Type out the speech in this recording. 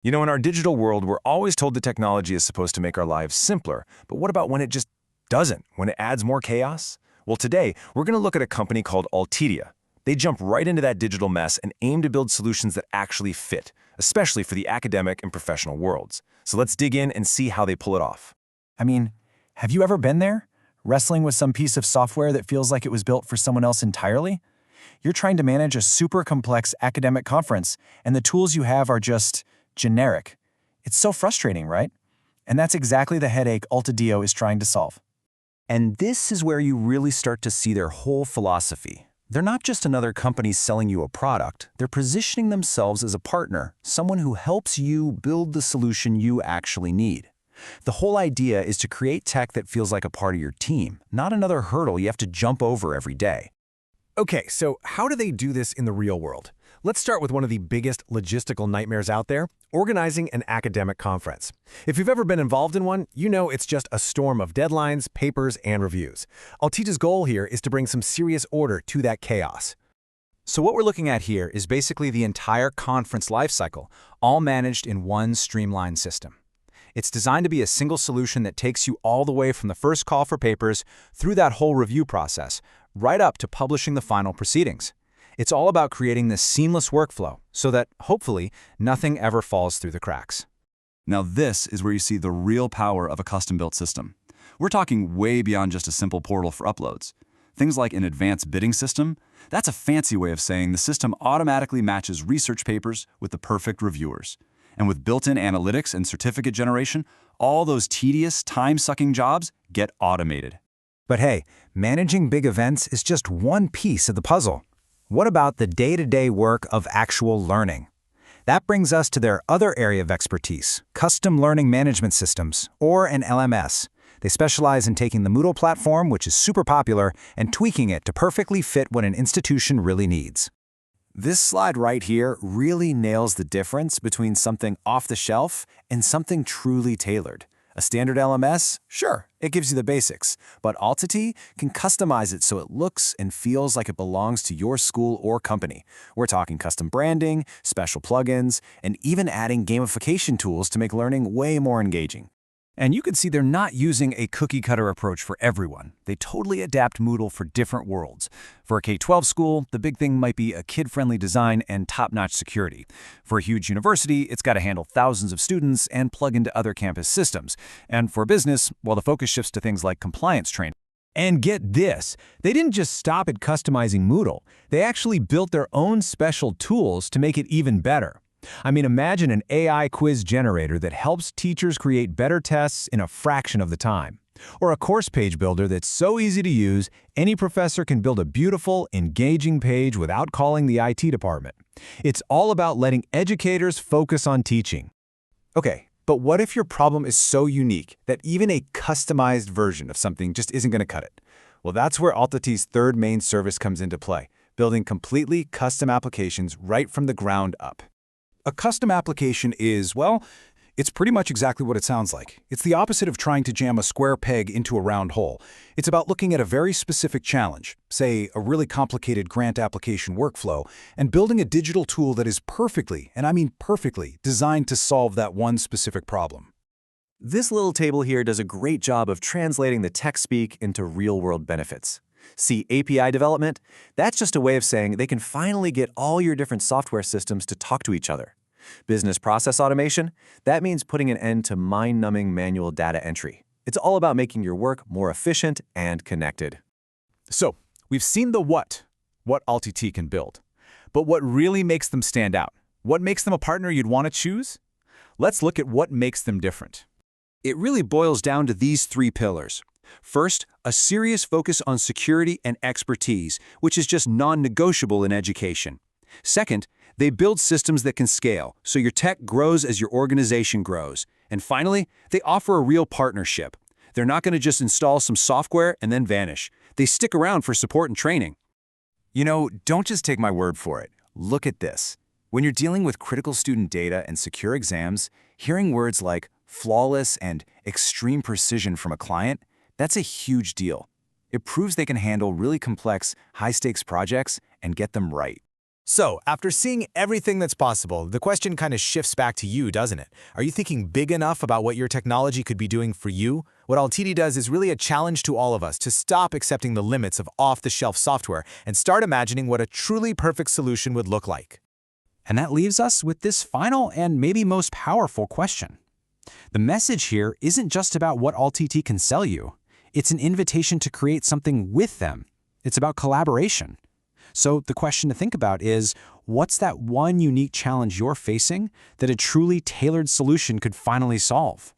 You know, in our digital world, we're always told that technology is supposed to make our lives simpler, but what about when it just doesn't, when it adds more chaos? Well, today, we're going to look at a company called Altiti. They jump right into that digital mess and aim to build solutions that actually fit, especially for the academic and professional worlds. So let's dig in and see how they pull it off. I mean, have you ever been there? Wrestling with some piece of software that feels like it was built for someone else entirely? You're trying to manage a super complex academic conference, and the tools you have are just generic. It's so frustrating, right? And that's exactly the headache Altiti is trying to solve. And this is where you really start to see their whole philosophy. They're not just another company selling you a product, they're positioning themselves as a partner, someone who helps you build the solution you actually need. The whole idea is to create tech that feels like a part of your team, not another hurdle you have to jump over every day. Okay, so how do they do this in the real world? Let's start with one of the biggest logistical nightmares out there, organizing an academic conference. If you've ever been involved in one, you know it's just a storm of deadlines, papers, and reviews. Altiti's goal here is to bring some serious order to that chaos. So what we're looking at here is basically the entire conference lifecycle, all managed in one streamlined system. It's designed to be a single solution that takes you all the way from the first call for papers through that whole review process, right up to publishing the final proceedings. It's all about creating this seamless workflow so that, hopefully, nothing ever falls through the cracks. Now this is where you see the real power of a custom-built system. We're talking way beyond just a simple portal for uploads. Things like an advanced bidding system, that's a fancy way of saying the system automatically matches research papers with the perfect reviewers. And with built-in analytics and certificate generation, all those tedious, time-sucking jobs get automated. But hey, managing big events is just one piece of the puzzle. What about the day-to-day work of actual learning? That brings us to their other area of expertise, custom learning management systems, or an LMS. They specialize in taking the Moodle platform, which is super popular, and tweaking it to perfectly fit what an institution really needs. This slide right here really nails the difference between something off the shelf and something truly tailored. A standard LMS, sure, it gives you the basics, but Altiti can customize it so it looks and feels like it belongs to your school or company. We're talking custom branding, special plugins, and even adding gamification tools to make learning way more engaging. And you can see they're not using a cookie-cutter approach for everyone. They totally adapt Moodle for different worlds. For a K-12 school, the big thing might be a kid-friendly design and top-notch security. For a huge university, it's got to handle thousands of students and plug into other campus systems. And for business, well, the focus shifts to things like compliance training. And get this, they didn't just stop at customizing Moodle. They actually built their own special tools to make it even better. I mean, imagine an AI quiz generator that helps teachers create better tests in a fraction of the time. Or a course page builder that's so easy to use, any professor can build a beautiful, engaging page without calling the IT department. It's all about letting educators focus on teaching. Okay, but what if your problem is so unique that even a customized version of something just isn't going to cut it? Well, that's where Altiti's third main service comes into play, building completely custom applications right from the ground up. A custom application is, well, it's pretty much exactly what it sounds like. It's the opposite of trying to jam a square peg into a round hole. It's about looking at a very specific challenge, say a really complicated grant application workflow, and building a digital tool that is perfectly, and I mean perfectly, designed to solve that one specific problem. This little table here does a great job of translating the tech speak into real-world benefits. See, API development? That's just a way of saying they can finally get all your different software systems to talk to each other. Business process automation? That means putting an end to mind-numbing manual data entry. It's all about making your work more efficient and connected. So, we've seen the what Altiti can build. But what really makes them stand out? What makes them a partner you'd want to choose? Let's look at what makes them different. It really boils down to these three pillars. First, a serious focus on security and expertise, which is just non-negotiable in education. Second, they build systems that can scale, so your tech grows as your organization grows. And finally, they offer a real partnership. They're not going to just install some software and then vanish. They stick around for support and training. You know, don't just take my word for it. Look at this. When you're dealing with critical student data and secure exams, hearing words like flawless and extreme precision from a client, that's a huge deal. It proves they can handle really complex, high-stakes projects and get them right. So, after seeing everything that's possible, the question kind of shifts back to you, doesn't it? Are you thinking big enough about what your technology could be doing for you? What Altiti does is really a challenge to all of us to stop accepting the limits of off-the-shelf software and start imagining what a truly perfect solution would look like. And that leaves us with this final and maybe most powerful question. The message here isn't just about what Altiti can sell you. It's an invitation to create something with them. It's about collaboration. So the question to think about is, what's that one unique challenge you're facing that a truly tailored solution could finally solve?